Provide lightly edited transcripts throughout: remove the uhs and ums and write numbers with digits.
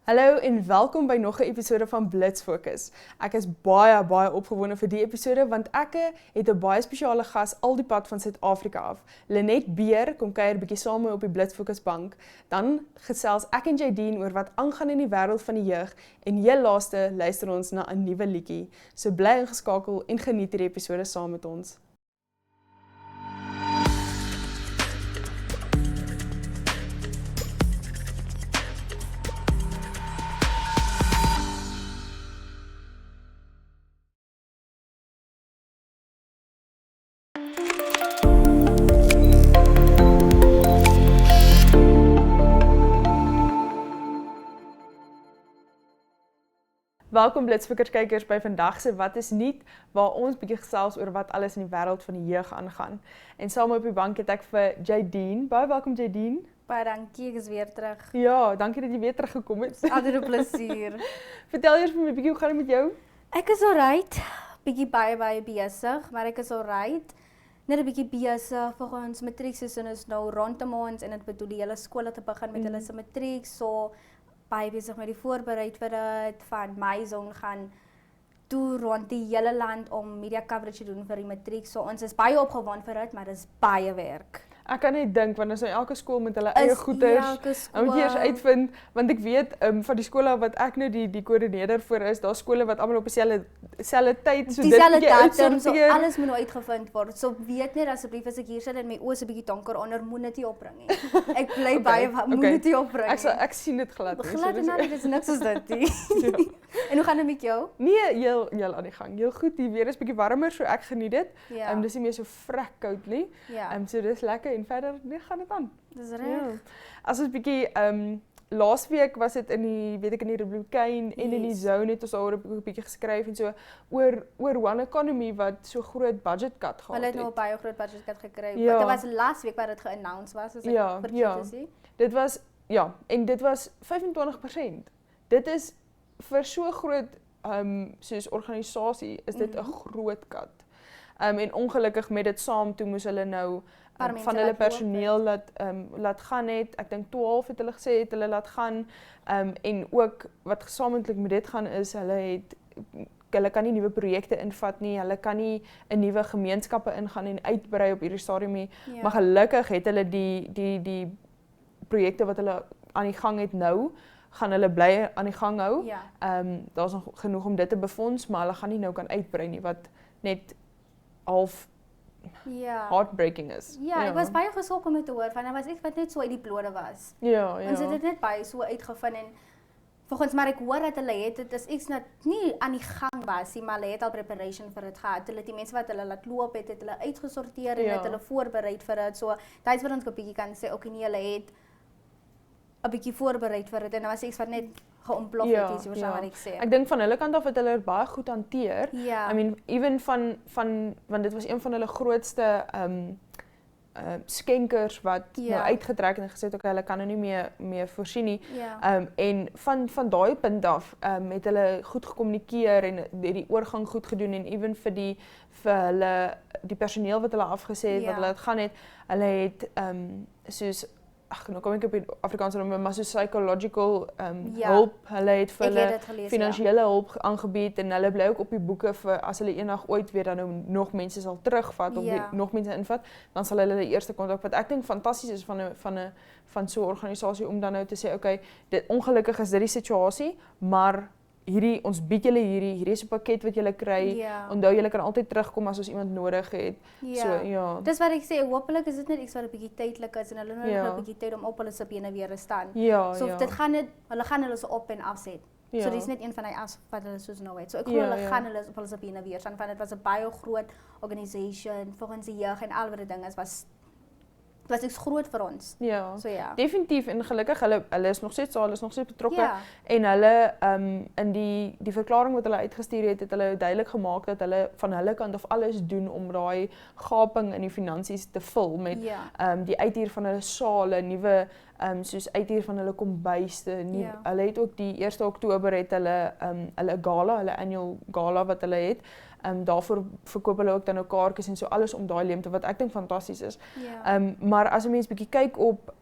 Hallo en welkom by nog 'n episode van Blitz Fokus. Ek is baie opgewonde vir die episode want ek het 'n baie spesiale gas al die pad van Suid-Afrika af. Lenet Beer kom kuier bietjie saam op die Blitz Fokus bank. Dan gesels ek en Jadine oor wat aangaan in die wêreld van die jeug en heel laaste luister ons na 'n nuwe liedjie. So bly ingeskakel en geniet hierdie episode saam met ons. Welkom Blitsfokus-kykers by vandag se Wat is Nuut, waar ons bietjie gesels oor wat alles in die wêreld van die jeug aangaan. En saam op die bank het ek vir Jadine. Baie welkom Jadine. Baie dankie, ek is weer terug. Ja, dankie dat jy weer teruggekom het. Altyd 'n plesier. Vertel eers vir my bietjie, hoe gaan dit met jou? Ek is alright. Bietjie baie besig, maar ek is alright. Net 'n bietjie besig vir ons matriekseisoen is nou rondom ons en dit bedoel die hele skole te begin met hulle se matriek, so baie besig met die voorbereid vir dit. Van my zoon gaan toe rond die hele land om media coverage te doen vir die matriek. So ons is baie opgewonde vir dit, maar dit is baie werk. Ek kan net dink want as elke skool met hulle eie goeders, moet jy eers uitvind, want ek weet van die skole wat ek nou die koördineerder vir is, daar skole wat almal op dieselfde tyd so dieselfde dit datum, so alles moet nou uitgevind word. So weet net asseblief as ek hier sit en my oë is 'n bietjie donker onder, moet dit nie opbring nie. Ek bly baie moet dit nie opbring nie. Ek sien dit glad nie. Glad en dit is niks soos dit nie. En hoe gaan dit met jou? Nee, heel aan die gang. Heel goed, die weer is bietjie warmer, so ek geniet dit. Dis nie meer so vrek koud nie. So dis lekker en verder gaan dit aan. Dis reg. Ja. As ons bietjie laasweek was dit in die in die Republikein en in die Zone het ons daaroor 'n bietjie geskryf en so oor One Economy wat so groot budget cut gehad het. Hulle het nou 'n baie groot budget cut gekry. Dit was laasweek wat dit ge-announce was, as ek verkeerd is. Dit was en dit was 25%. Dit is vir so groot soos organisasie is dit 'n groot cut. En ongelukkig met dit saam toe moes hulle nou van hulle personeel laat gaan het. Ek dink 12 het hulle gesê het hulle laat gaan. En ook wat gesamentlik met dit gaan is hulle kan nie nuwe projekte invat nie. Hulle kan nie in nuwe gemeenskappe ingaan en uitbrei op hierdie stadium nie. Maar gelukkig het hulle die projekte wat hulle aan die gang het nou, gaan hulle bly aan die gang hou. Daar's nog genoeg om dit te befonds, maar hulle gaan nie nou kan uitbrei nie, wat net half heartbreaking is. Ek was baie geskok om dit te hoor, want dit was ek wat net so uit die blode was. Ons het dit net baie so uitgevind en volgens maar ek hoor dat hulle dit is iets wat nie aan die gang was nie, maar hulle het al preparation vir dit gehad. Hulle die mense wat hulle laat loop het hulle uitgesorteer en het hulle voorbereid vir dit. So dit is wat ons 'n bietjie kan sê, ook nie hulle het 'n bietjie voorbereid vir dit en dan was iets wat net geontplof het is, wat ek sê. Ek dink van hulle kant af het hulle baie goed hanteer. I mean, even van want dit was een van hulle grootste skenkers wat nou uitgetrek en gesê het hulle kan nou nie meer voorsien nie. En van daai punt af het hulle goed gekommunikeer en die oorgang goed gedoen en even vir hulle die personeel wat hulle afgesê het wat hulle gaan het, hulle het soos nou kom ek op die Afrikaanse noem, maar so psychological hulp, hulle het vir hulle finansiële hulp aangebied en hulle bly ook op die boeke vir as hulle eendag ooit weer dan nou nog mense sal terugvat of nog mense invat, dan sal hulle die eerste kontak wat ek dink fantasties is van so 'n organisasie om dan nou te sê, okay, dit ongelukkig is dit die situasie, maar ons bied julle hierdie is 'n pakket wat julle kry. Onthou julle kan altyd terugkom as ons iemand nodig het. So Dis wat ek sê, hopelik is dit net iets wat 'n bietjie tydelik is en hulle nodig 'n bietjie tyd om op hulle se bene weer te staan. So hulle gaan hulle se op en afset. So dis net een van die as wat hulle soos nou het. So ek glo hulle gaan hulle op hulle se bene weer staan, want dit was 'n baie groot organisation vir ons jeug en al wat die ding was iets groot vir ons. Definitief en gelukkig hulle is nog steeds hulle is nog steeds betrokke en hulle in die verklaring wat hulle uitgestuur het hulle duidelik gemaak dat hulle van hulle kant af alles doen om daai gaping in die finansies te vul met die uithuur van hulle sale, nuwe soos uithuur van hulle kombuiste. Hulle het ook die 1 Oktober het hulle gala, hulle annual gala wat hulle het. Daarvoor verkoop hulle ook dan nou kaartjies en so alles om daai leemte wat ek dink fantasties is. Ja. Maar as 'n mens bietjie kyk op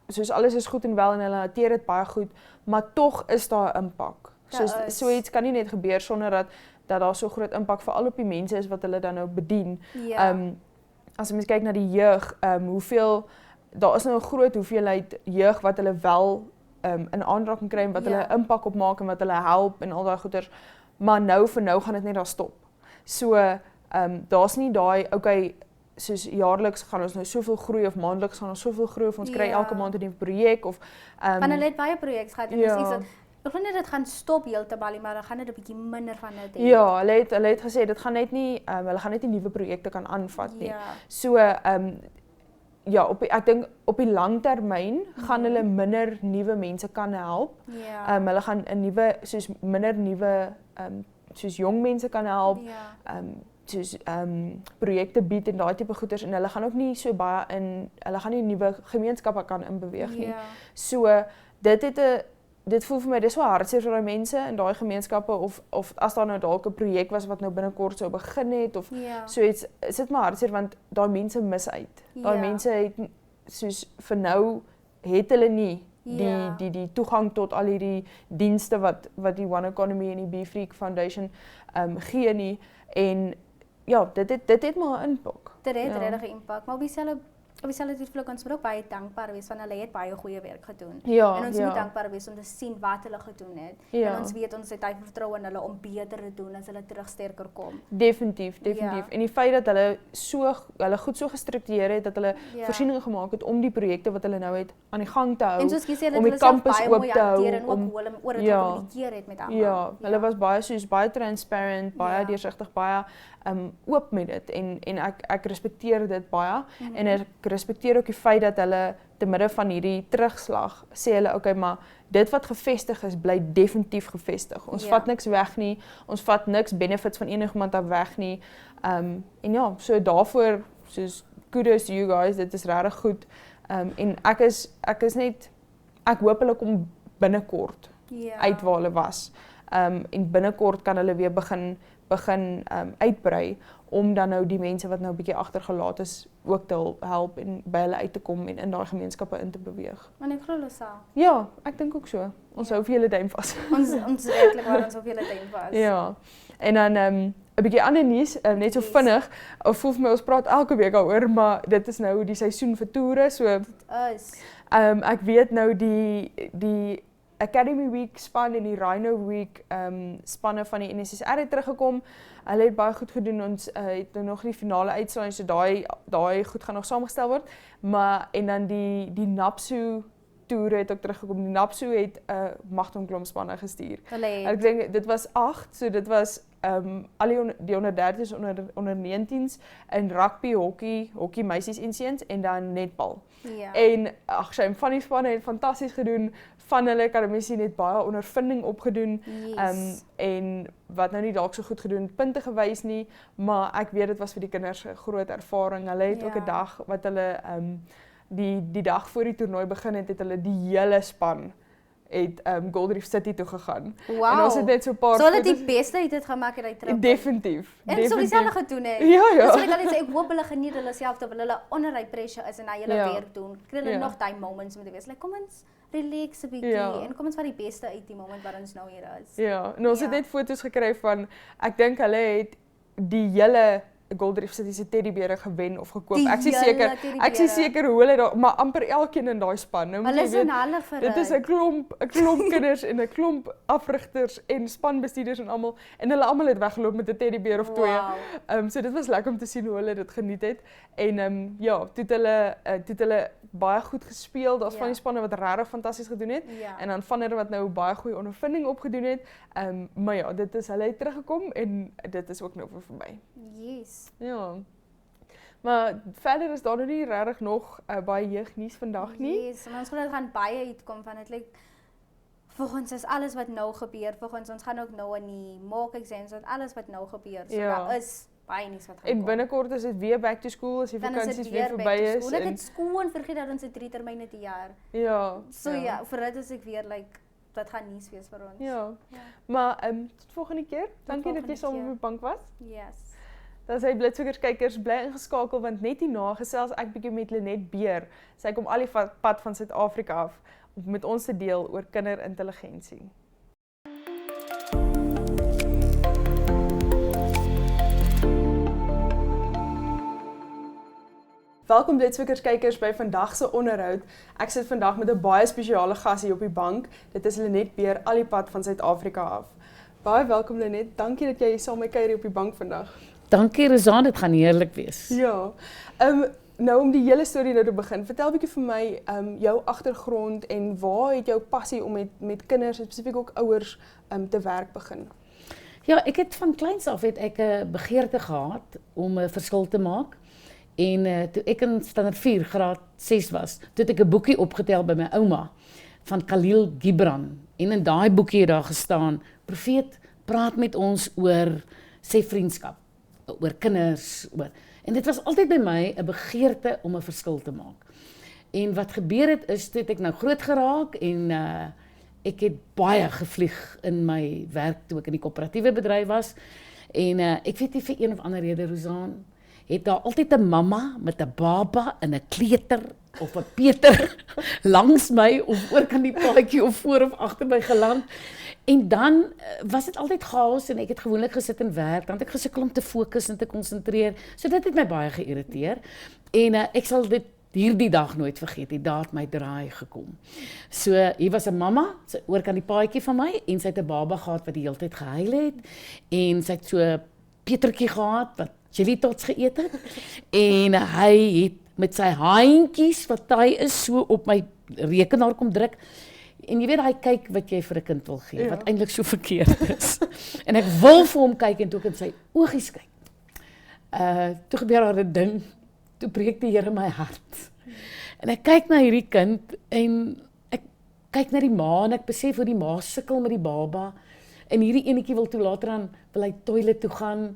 soos alles is goed en wel en hulle hanteer dit baie goed, maar tog is daar 'n impak. So iets kan nie net gebeur sonder dat daar so groot impak veral op die mense is wat hulle dan nou bedien. Ja. As jy mens kyk na die jeug, hoeveel daar is nou 'n groot hoeveelheid jeug wat hulle wel in aanraking kry en wat hulle impak op maak en wat hulle help en al daai goeders, maar nou vir nou gaan dit net daar stop. So daar's nie daai soos jaarliks gaan ons nou soveel groei of maandeliks gaan ons soveel groei of ons kry elke maand 'n nuwe projek of want hulle het baie projekte gehad en dis iets ek vind net dit gaan stop heeltemal, maar dan gaan dit 'n bietjie minder van dit hê. Ja, hulle het gesê dit gaan net nie hulle gaan net nie nuwe projekte kan aanvat nie. So ja, ek dink op die lang termyn gaan hulle minder nuwe mense kan help. Hulle gaan 'n nuwe minder nuwe soos jong mense kan help. Soos projekte bied en daai tipe goeders en hulle gaan ook nie so baie hulle gaan nie nuwe gemeenskappe kan inbeweeg nie. So dit voel vir my dis so hartseer vir daai mense in daai gemeenskappe of as daar nou dalk 'n projek was wat nou binnekort sou begin het of so iets, is dit maar hartseer want daai mense mis uit. Daai mense het soos vir nou het hulle nie die toegang tot al hierdie dienste wat die One Economy en die Be Freak Foundation gee nie en ja, dit het maar 'n impak. Dit het regtig 'n impak, maar op dieselfde vlak ons moet ook baie dankbaar wees want hulle het baie goeie werk gedoen. En ons moet dankbaar wees om te sien wat hulle gedoen het. En ons weet ons het vertroue in hulle om beter te doen as hulle terug sterker kom. Definitief. En die feit dat hulle goed so gestruktureer het dat hulle voorsieninge gemaak het om die projekte wat hulle nou het aan die gang te hou, om die kampus oop te hou, om oor te kommunikeer het met almal. Ja, hulle was baie transparant, baie deursigtig, baie oop met dit en ek respekteer dit baie en ek respekteer ook die feit dat hulle te midde van hierdie terugslag sê hulle okay, maar dit wat gevestig is bly definitief gevestig. Ons vat niks weg nie. Ons vat niks benefits van enigiemand af weg nie. En ja, so daarvoor soos kudos to you guys, dit is regtig goed. En ek hoop hulle kom binnekort uit waar hulle was. En binnekort kan hulle weer begin uitbrei om dan nou die mense wat nou 'n bietjie agtergelaat is ook te help en by hulle uit te kom en in daai gemeenskappe in te beweeg. Want ek glo hulle sal. Ja, ek dink ook so. Ons hou vir julle duim vas. Ons werklik waar ons hou vir julle duim vas. Ja. En dan 'n bietjie ander nuus, net so vinnig. Of voel vir my ons praat elke week daaroor, maar dit is nou die seisoen vir toere, so ek weet nou die Academy Week span en die Rhino Week spanne van die NSSR het teruggekom. Hulle het baie goed gedoen. Ons het nou nog die finale uitslae, so daai goed gaan nog saamgestel word. Maar en dan die NAPSU toere het ook teruggekom. Die NAPSU het 'n magtig klomp spanne gestuur. Ek dink dit was 8, so dit was al die onder 13s, onder 19s in rugby, hockey meisies en seuns en dan netbal. En sy van die spanne het fantasties gedoen. Van hulle kan mens sien net baie ondervinding opgedoen en wat nou nie dalk so goed gedoen punte gewys nie, maar ek weet dit was vir die kinders 'n groot ervaring. Hulle het ook 'n dag wat hulle die dag voor die toernooi begin het hulle die hele span het Gold Reef City toe gegaan. Wow. En ons het net so 'n paar so hulle die beste uit dit gemaak het uit terug. Definitief. En so dieselfde gedoen het. Ja. Dus ek al sê ek hoop hulle geniet hulle self terwyl hulle onder hy pressure is en hy hulle werk doen. Kry hulle nog daai moments om te wees. Kom ons relax 'n bietjie en kom ons vat die beste uit die moment wat ons nou hier is. Ja, en ons het net foto's gekry van ek dink hulle het die hele Gold Reef City se teddybeere gewen of gekoop. Ek sien seker hoe hulle daar, maar amper elkeen in daai span. Nou hulle is onhalig vir dit is 'n klomp kinders en 'n klomp afrigters en spanbestuurders en almal en hulle almal het weggeloop met 'n teddybeer of twee. So dit was lekker om te sien hoe hulle dit geniet het. En ja, toe het hulle baie goed gespeel. Daar's van die spanne wat regtig fantasties gedoen het en dan van hulle wat nou baie goeie ondervinding opgedoen het. Maar ja, dit is hulle het teruggekom en dit is ook nou vir my. Yes. Ja. Maar verder is daar nog nie regtig nog baie jeugnuus vandag nie. Yes, maar ons gaan baie uitkom van dit lyk volgens is alles wat nou gebeur. Volgens ons gaan ook nou in die mock exams wat alles wat nou gebeur. So daar is baie nuus wat gaan kom. En binnekort is dit weer back to school as die vakansies weer verby is. Ek het skoon vergeet dat ons 3 termyne te jaar. Ja. So ja, vir dit is ek weer dat gaan nuus wees vir ons. Ja. Maar tot volgende keer. Dankie dat jy saam op die bank was. Yes. Dan sy Blitswekers kykers bly ingeskakel want net hierna gesels ek bietjie met Lenet Beer. Sy kom al die pad van Suid-Afrika af om met ons te deel oor kinderintelligensie. Welkom Blitswekers kykers by vandag se onderhoud. Ek sit vandag met 'n baie spesiale gas hier op die bank. Dit is Lenet Beer al die pad van Suid-Afrika af. Baie welkom Lenet. Dankie dat jy saam met my kuier hier op die bank vandag. Dankie Rosanne, dit gaan heerlik wees. Ja. Nou om die hele storie nou te begin, vertel 'n bietjie vir my jou agtergrond en waar het jou passie om met kinders, spesifiek ook ouers, te werk begin? Ja, ek het van kleins af het ek 'n begeerte gehad om 'n verskil te maak. En toe ek in standaard 4 graad 6 was, toe het ek 'n boekie opgetel by my ouma van Khalil Gibran. En in daai boekie het daar gestaan: "Profeet, praat met ons oor sê vriendskap, oor kinders, oor." En dit was altyd by my 'n begeerte om 'n verskil te maak. En wat gebeur het is, toe het ek nou groot geraak en ek het baie gevlieg in my werk toe ek in die koöperatiewe bedryf was. En ek weet nie vir een of ander rede, Rosanne, het daar altyd 'n mamma met 'n baba in 'n kleuter of 'n Peter langs my of oor kan die paadjie of voor of agter my geland. En dan was dit altyd chaos en ek het gewoonlik gesit en werk, dan het ek gesukkel om te fokus en te konsentreer. So dit het my baie geïrriteer. En ek sal dit hierdie dag nooit vergeet, die daar het my draai gekom. So hier was 'n mamma, sy oor kan die paadjie van my en sy het 'n baba gehad wat die hele tyd gehuil het en sy het so 'n Petertjie gehad wat chili tots geëet het en hy het met sy handjies wat hy is so op my rekenaar kom druk. En jy weet hy kyk wat jy vir 'n kind wil gee, wat eintlik so verkeerd is. En ek wil vir hom kyk en toe ek in sy oogies kyk. Toe gebeur daar 'n ding, toe breek die Here my hart. En ek kyk na hierdie kind en ek kyk na die ma en ek besef hoe die ma sukkel met die baba. En hierdie enetjie wil toe later aan wil hy toilet toe gaan.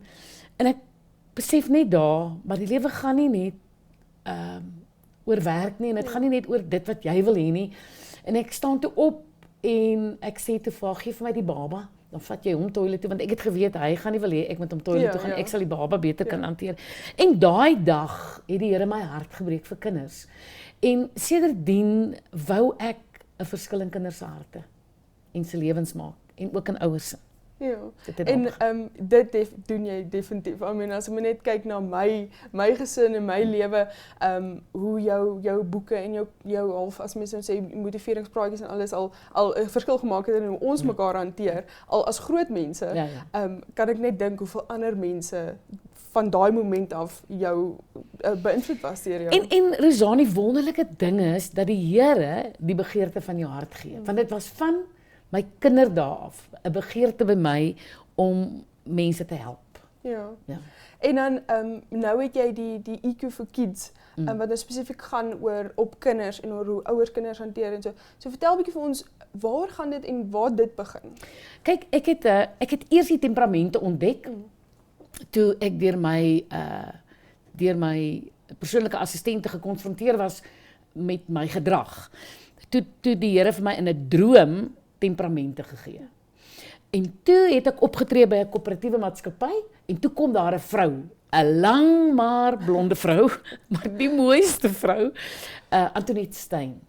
En ek besef net daar, maar die lewe gaan nie net oor werk nie en dit gaan nie net oor dit wat jy wil hê nie. En ek staan toe op en ek sê te vir, gee vir my die baba, dan vat jy hom toilet toe, want ek het geweet, hy gaan nie wil hê ek met hom toilet toe gaan, ek sal die baba beter kan hanteer. En daai dag het die Here my hart gebreek vir kinders. En sedertdien wou ek 'n verskil in kinders se harte en se lewens maak, en ook in ouers se. Ja, en dit doen jy definitief. I mean, as jy net kyk na my gesin en my lewe, hoe jou boeke en jou half, as mense sê, motiveringspraatjies en alles al 'n verskil gemaak het in hoe ons mekaar hanteer, al as groot mense, kan ek net dink hoeveel ander mense van daai moment af jou beïnvloed was deur jou. En Rosanne, die wonderlike ding is dat die Here die begeerte van jou hart gee. Want dit was van my kinderdae af 'n begeerte by my om mense te help. Ja. En dan nou het jy die EQ for Kids, wat nou spesifiek gaan oor op kinders en oor hoe ouers kinders hanteer en so. So vertel 'n bietjie vir ons, waar gaan dit en waar dit begin? Kyk, ek het eers die temperamente ontdek toe ek deur my persoonlike assistente gekonfronteer was met my gedrag. Toe die Here vir my in 'n droom temperamente gegee. En toe het ek opgetree by 'n koöperatiewe maatskappy en toe kom daar 'n vrou, 'n lang maar blonde vrou, maar die mooiste vrou, Antoinette Steyn.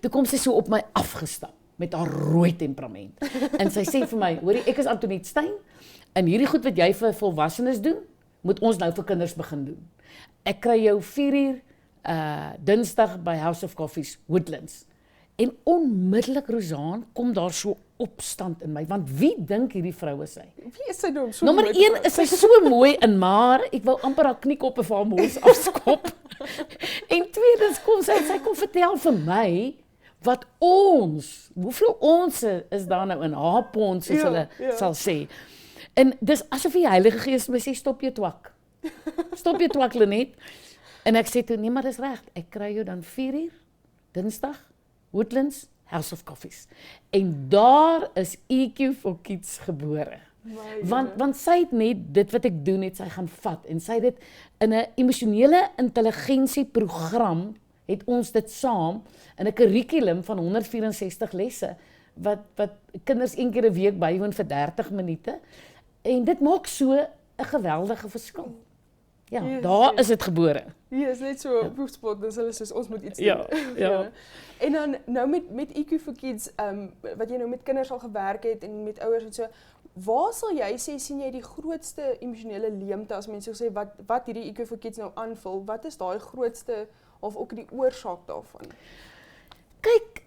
Toe kom sy so op my afgestap met haar rooi temperament. En sy sê vir my, hoorie, ek is Antoinette Steyn en hierdie goed wat jy vir volwassenes doen, moet ons nou vir kinders begin doen. Ek kry jou 4 uur Dinsdag by House of Coffees, Woodlands. En onmiddellik, Rosanne, kom daar so opstand in my, want wie dink hierdie vrou is sy? Wie is sy nou? Nommer 1 is sy so mooi en maar, ek wou amper haar kniekop of haar mors afskop. En tweedens kom sy kom vertel vir my, hoeveel ons is daar nou in haar pond, soos hulle sal sê. En dis asof die Heilige Gees my sê, stop jou twak. Stop jou twak, Lenet. En ek sê toe, nee, maar dis reg, ek kry jou dan 4 uur, Dinsdag, Woodlands, House of Coffees. En daar is EQ for Kids gebore. Want sy het net dit wat ek doen, het sy gaan vat. En sy het dit in 'n emosionele intelligensieprogram, het ons dit saam, in 'n kurrikulum van 164 lesse, wat kinders een keer 'n week bywoon vir 30 minute. En dit maak so 'n geweldige verskil. Ja, yes, daar is dit gebore. Ja, is net so proefspot, dis hulle soos ons moet iets doen. Ja. En dan nou met EQ for Kids, wat jy nou met kinders al gewerk het en met ouers en so, waar sal jy sê sien jy die grootste emosionele leemte as mense sê wat hierdie EQ for Kids nou aanvul? Wat is daai grootste of ook die oorsaak daarvan? Kyk,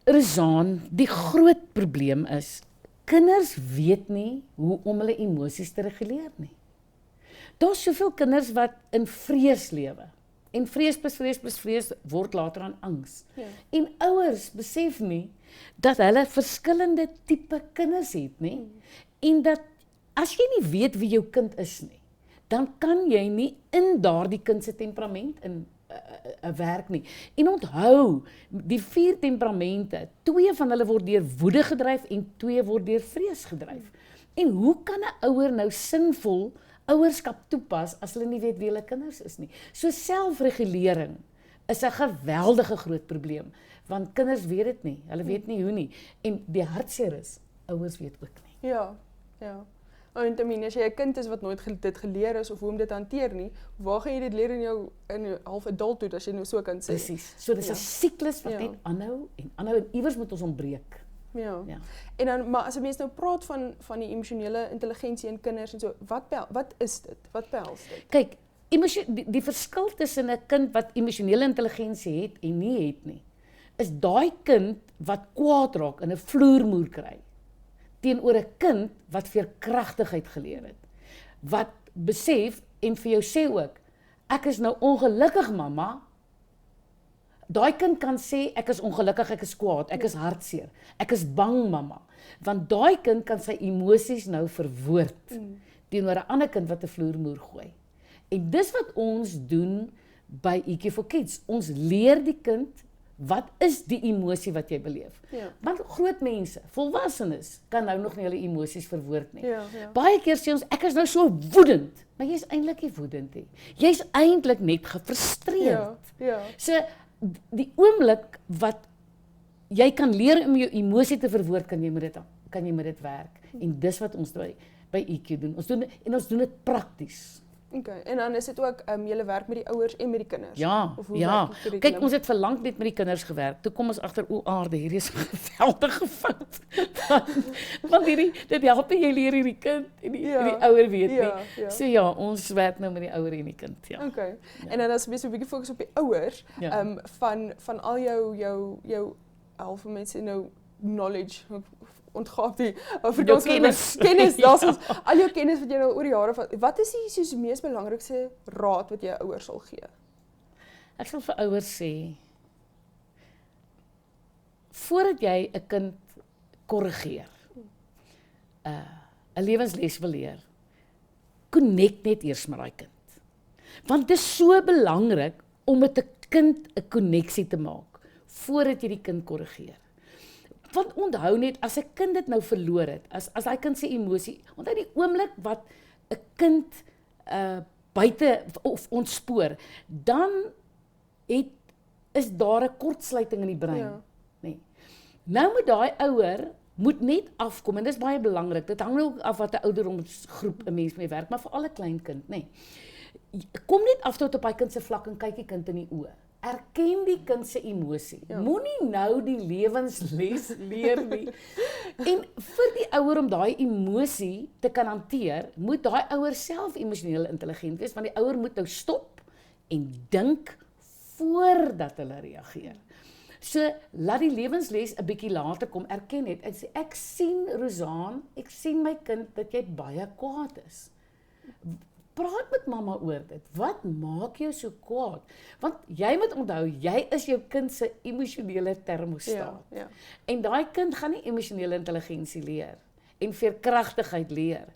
Rizaan, die groot probleem is kinders weet nie hoe om hulle emosies te reguleer nie. Daar's soveel kinders wat in vrees lewe. En vrees plus vrees plus vrees word later aan angs. Ja. En ouers besef nie dat hulle verskillende tipe kinders het nie. En dat as jy nie weet wie jou kind is nie, dan kan jy nie in daardie kind se temperament in werk nie. En onthou, die 4 temperamente, 2 van hulle word deur woede gedryf en 2 word deur vrees gedryf. En hoe kan 'n ouer nou sinvol ouerskap toepas as hulle nie weet wie hulle kinders is nie? So selfregulering is 'n geweldige groot probleem, want kinders weet dit nie, hulle weet nie hoe nie. En die hartseer is, ouers weet ook nie. Ja. En as jy 'n kind is wat nooit dit geleer is of hoe om dit hanteer nie, waar gaan jy dit leer in jou half adulthood as jy nou so kan sê? Presies. So dis 'n siklus wat net aanhou en iewers moet ons ontbreek. Ja. En dan maar as 'n mens nou praat van die emosionele intelligensie in kinders en so, wat is dit? Wat behels dit? Kyk, die verskil tussen 'n kind wat emosionele intelligensie het en nie het nie, is daai kind wat kwaad raak en 'n vloermoer kry teenoor 'n kind wat veerkragtigheid geleer het. Wat besef en vir jou sê ook, ek is nou ongelukkig mamma. Daai kind kan sê ek is ongelukkig, ek is kwaad, ek is hartseer, ek is bang mamma. Want daai kind kan sy emosies nou verwoord teenoor 'n ander kind wat 'n vloermoer gooi. En dis wat ons doen by EQ for Kids. Ons leer die kind wat is die emosie wat jy beleef. Ja. Want groot mense, volwassenes, kan nou nog nie hulle emosies verwoord nie. Ja. Baie keer sê ons ek is nou so woedend, maar jy's eintlik nie woedend nie. Jy's eintlik net gefrustreerd. Ja. So die oomblik wat jy kan leer om jou emosie te verwoord, kan jy met dit werk. En dis wat ons by EQ doen. Ons doen dit prakties. Okay. En dan is dit ook julle werk met die ouers en met die kinders. Ja. Kyk, ons het vir lank net met die kinders gewerk. Toe kom ons agter o aarde, hierdie is 'n geweldige fout. Want dit help jy leer hierdie kind en die ouer weet nie. So ja, ons werk nou met die ouer en die kind, ja. Okay. En dan as jy 'n bietjie fokus op die ouers, van al jou half mense nou knowledge ontgaat die kennis, daar's al jou kennis wat jy nou oor die jare wat is die soos mees belangrikste raad wat jy ouers sal gee? Ek sal vir ouers sê, voordat jy 'n kind korrigeer, 'n lewensles wil leer, connect net eers met daai kind. Want dit is so belangrik om met 'n kind 'n koneksie te maak voordat jy die kind korrigeer. Want onthou net, as 'n kind dit nou verloor het, as daai kind se emosie, onthou die oomblik wat 'n kind buite of ontspoor, dan is daar 'n kortsluiting in die brein. Ja. Nee. Nou moet daai ouer net afkom, en dis baie belangrik, dit hang ook af wat 'n ouderdomsgroep 'n mens mee werk, maar vir alle klein kind, nee. Kom net af tot op daai kind se vlak en kyk die kind in die oë. Erken die kind se emosie. Ja. Moenie nou die lewensles leer nie. En vir die ouer om daai emosie te kan hanteer, moet daai ouer self emosioneel intelligent wees, want die ouer moet nou stop en dink voordat hulle reageer. So laat die lewensles 'n bietjie later kom, erken net en sê ek sien Rosaan, ek sien my kind dat jy baie kwaad is. Praat met mamma oor dit. Wat maak jou so kwaad? Want jy moet onthou, jy is jou kind se emosionele termostaat. Ja. En daai kind gaan nie emosionele intelligensie leer en veerkragtigheid leer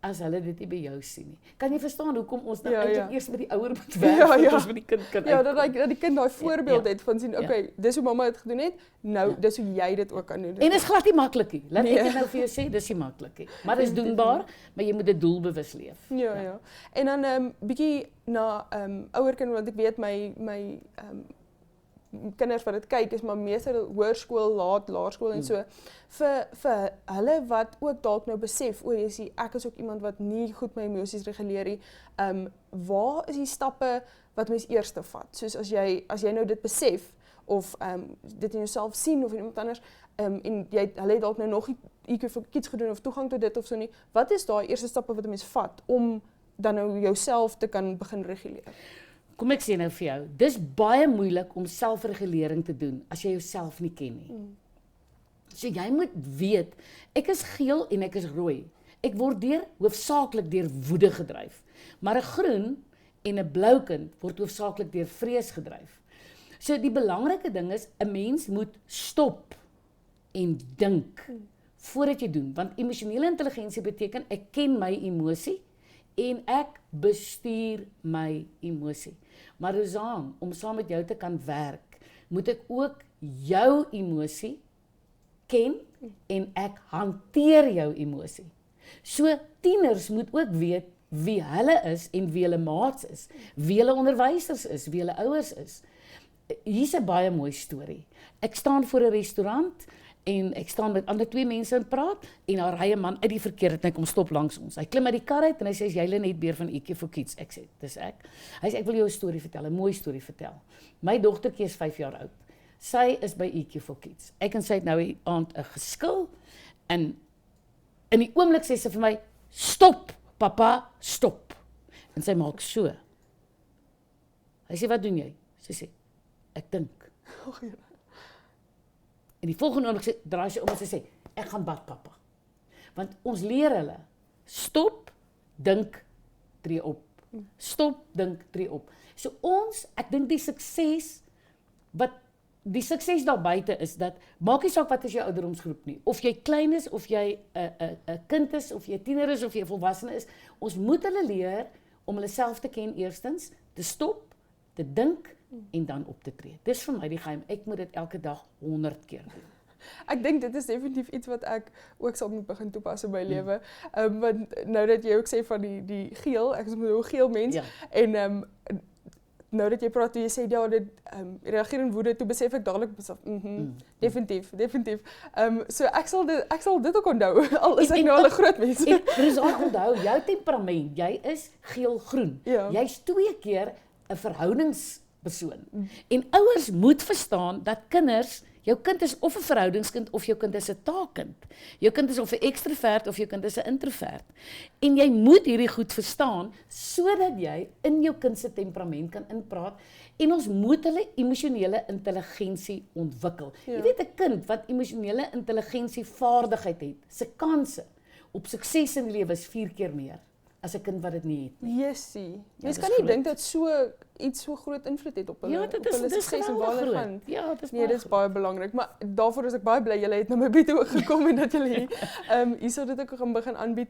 as hulle dit nie by jou sien nie. Kan jy verstaan hoekom ons nou eintlik eers met die ouer moet werk voordat ons met die kind kan uitkom? Dat die kind daai voorbeeld het van sien, okay, dis hoe mamma dit gedoen het, nou dis hoe jy dit ook kan doen. En is glad nie maklik nie. Laat ek dit nou vir jou sê, dis nie maklik nie. Maar dis doenbaar, maar jy moet dit doelbewus leef. Ja. En dan bietjie na ouer kind, want ek weet my kinders wat dit kyk is maar meeste hoërskool, laerskool en so vir hulle wat ook dalk nou besef, ek is ook iemand wat nie goed my emosies reguleer nie. Waar is die stappe wat mens eers vat? Soos as jy nou dit besef of dit in jouself sien of in iemand anders en hulle het dalk nou nog IQ vir kids gedoen of toegang tot dit of so nie. Wat is daai eerste stappe wat 'n mens vat om dan nou jouself te kan begin reguleer? Kom ek sê nou vir jou, dis baie moeilik om selfregulering te doen as jy jouself nie ken nie. So jy moet weet, ek is geel en ek is rooi. Ek word hoofsaaklik deur woede gedryf. Maar 'n groen en 'n blou kind word hoofsaaklik deur vrees gedryf. So die belangrike ding is, 'n mens moet stop en dink voordat jy doen, want emosionele intelligensie beteken ek ken my emosie en ek bestuur my emosie. Maar Rosanne, om saam met jou te kan werk, moet ek ook jou emosie ken en ek hanteer jou emosie. So tieners moet ook weet wie hulle is en wie hulle maats is, wie hulle onderwysers is, wie hulle ouers is. Hier's 'n baie mooi storie. Ek staan voor 'n restaurant en ek staan met ander 2 mense en praat en daar ry 'n man uit die verkeer en hy kom stop langs ons. Hy klim uit die kar uit en hy sê, "Jy Lenet Beer van IQ for Kids." Ek sê, "Dis ek." Hy sê, "Ek wil jou 'n storie vertel, 'n mooi storie vertel." My dogtertjie is 5 jaar oud. Sy is by IQ for Kids. Ek en sy het nou die aand 'n geskil en in die oomblik sê sy vir my, "Stop, pappa, stop." En sy maak so. Hy sê, "Wat doen jy?" Sy sê, "Ek dink." En die volgende oomblik draai sy om en sy sê, "Ek gaan bad, pappa." Want ons leer hulle, stop, dink, tree op. Stop, dink, tree op. So ek dink die sukses daar buite is dat, maak nie saak wat is jou ouderdomsgroep nie, of jy klein is, of jy 'n kind is, of jy tiener is, of jy 'n volwassene is, ons moet hulle leer om hulle self te ken eerstens, te stop, te dink, en dan op te tree. Dis vir my die geheim. Ek moet dit elke dag 100 keer doen. Ek dink dit is definitief iets wat ek ook sal moet begin toepas in my lewe. Want nou dat jy ook sê van die geel, ek is 'n geel mens en nou dat jy praat toe jy sê dit reageer in woede, toe besef ek dadelik definitief. So ek sal dit ook onthou al is ek nou al 'n groot mens. Dis onthou jou temperament. Jy is geel-groen. Jy's 2 keer 'n verhoudingspersoon. En ouers moet verstaan dat jou kind is of 'n verhoudingskind of jou kind is 'n taakkind. Jou kind is of 'n ekstrovert of jou kind is 'n introvert. En jy moet hierdie goed verstaan sodat jy in jou kind se temperament kan inpraat en ons moet hulle emosionele intelligensie ontwikkel. Jy weet 'n kind wat emosionele intelligensie vaardigheid het, se kanse op sukses in die lewe is 4 keer meer as 'n kind wat dit nie het nie. Jessie. Mens kan nie dink dat iets so groot invloed het op hulle sukses en waar hulle gaan. Ja, dit is dit is baie belangrik, maar daarvoor is ek baie bly julle het na my bietjie ook gekom en dat julle hier sou dit ook gaan begin aanbied.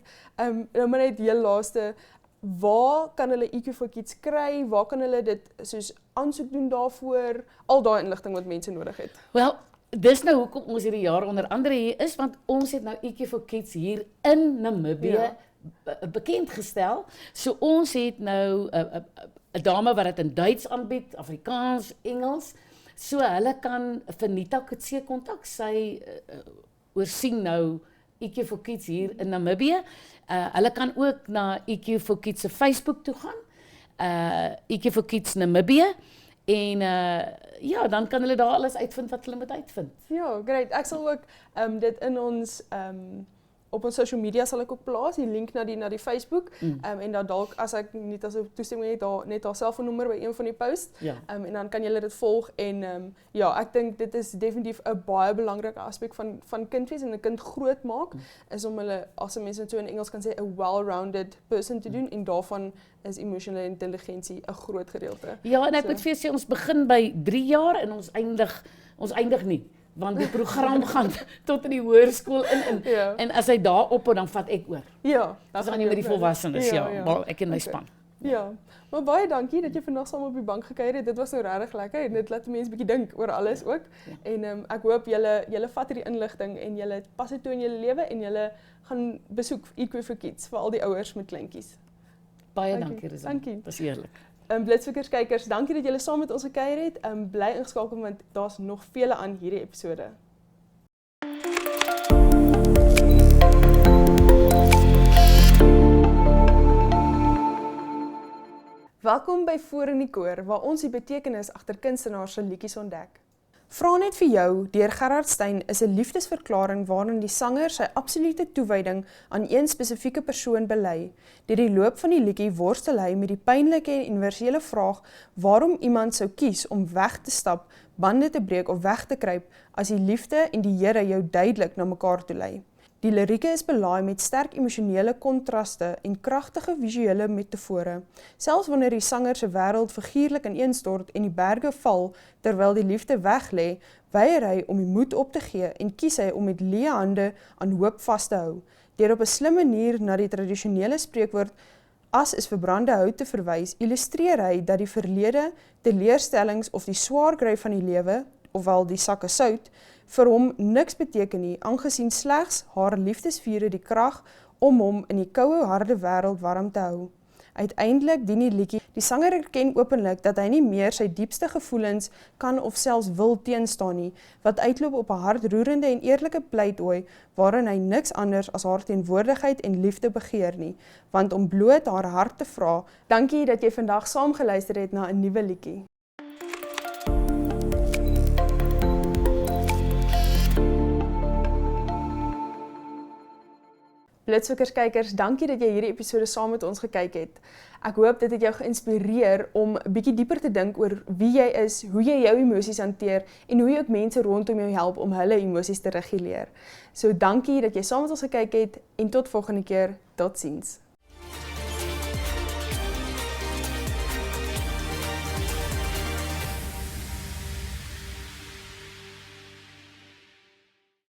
Nou maar net heel laaste, waar kan hulle IQ for Kids kry? Waar kan hulle dit soos aansoek doen daarvoor? Al daai inligting wat mense nodig het. Wel, dis nou hoekom ons hierdie jaar onder andere hier is, want ons het nou IQ for Kids hier in Namibië bekend gestel. So ons het nou 'n dame wat dit in Duits aanbied, Afrikaans, Engels. So hulle kan vir Nita Kutse kontak. Sy oorsien nou IQ for Kids hier in Namibië. Hulle kan ook na IQ for Kids se Facebook toe gaan. IQ for Kids Namibië. En dan kan hulle daar alles uitvind wat hulle moet uitvind. Ja, great. Ek sal ook dit in ons op ons social media sal ek ook plaas, die link na die Facebook. En dan dalk as ek net as 'n toestemming het, net haar selfoonnommer by een van die posts. En dan kan julle dit volg en ek dink dit is definitief 'n baie belangrike aspek van kindwees en 'n kind groot maak is om hulle, as mense so in Engels kan sê, 'n well-rounded person te doen en daarvan is emosionele intelligensie 'n groot gedeelte. Ja, en ek moet vir sê ons begin by 3 jaar en ons eindig nie. Want die program gaan tot in die hoërskool in. En as hy daar ophou, dan vat ek oor. Ja. Dan gaan jy met die volwassenes, maar ek en my span. Ja, maar baie dankie dat jy vandag saam op die bank gekuier het. Dit was nou regtig lekker en dit laat mense bietjie dink oor alles ook. En ek hoop julle vat hierdie inligting en julle pas dit toe in julle lewe en julle gaan besoek IQ for Kids vir al die ouers met kleintjies. Baie dankie, Rosanne. Dankie. Dis eerlik. Blitsfoekers kykers, dankie dat julle saam met ons gekuier het. Bly ingeskakel want daar's nog vele aan hierdie episode. Welkom by Voor in die Koor, waar ons die betekenis agter kunstenaars se liedjies ontdek. Vra net vir jou deur Gerard Stein is 'n liefdesverklaring waarin die sanger sy absolute toewyding aan een spesifieke persoon bely. Deur die loop van die liedjie worstel hy met die pynlike en universele vraag waarom iemand sou kies om weg te stap, bande te breek of weg te kruip as die liefde en die Here jou duidelik na mekaar toe lei. Die lirieke is belaai met sterk emosionele kontraste en kragtige visuele metafore. Selfs wanneer die sanger se wêreld figuurlik ineenstort en die berge val terwyl die liefde weglê, weier hy om die moed op te gee en kies hy om met leë hande aan hoop vas te hou. Deur op 'n slim manier na die tradisionele spreekwoord as is verbrande hout te verwys, illustreer hy dat die verlede, teleurstellings of die swaar kry van die lewe, ofwel die sakke sout, vir hom niks beteken nie, aangesien slegs haar liefdesvure die krag om hom in die koue harde wêreld warm te hou. Uiteindelik dien die liedjie, die sanger erken openlik dat hy nie meer sy diepste gevoelens kan of selfs wil teenstaan nie, wat uitloop op 'n hartroerende en eerlike pleitooi, waarin hy niks anders as haar teenwoordigheid en liefde begeer nie, want om bloot haar hart te vra. Dankie dat jy vandag saam geluister het na 'n nuwe liedjie. Blitsfoekers kykers, dankie dat jy hierdie episode saam met ons gekyk het. Ek hoop dit het jou geïnspireer om 'n bietjie dieper te dink oor wie jy is, hoe jy jou emosies hanteer en hoe jy ook mense rondom jou help om hulle emosies te reguleer. So dankie dat jy saam met ons gekyk het en tot volgende keer. Totsiens.